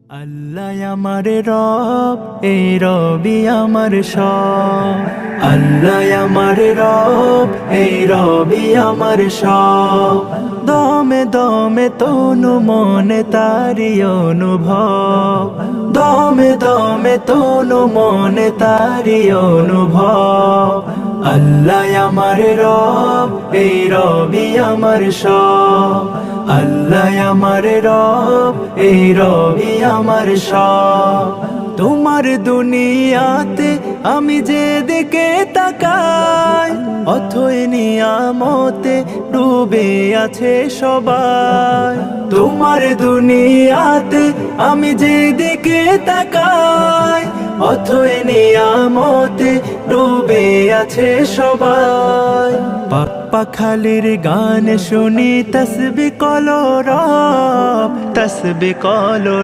আল্লাহ আমার রব, এই রবি আমার সব। আল্লাহ আমার রব, এই রবি আমার সব। দমে দমে তনু মনে তারি অনুভব, দমে দমে তনু মনে তারি অনুভব। আল্লাহ আমার রব, এই রবি আমার সব। আল্লাহ আমার রব, এই রবি আমার সব। তোমার দুনিয়াতে আমি যেদিকে তাকাই, অথই নিয়ামতে ডুবে আছে সবাই। তোমার দুনিয়াতে আমি যেদিকে তাকাই, অথই নিয়ামতে ডুবে আছে সবাই। পাপ্পা খালির গান শুনি তসবি কলো রব, তসবি কলো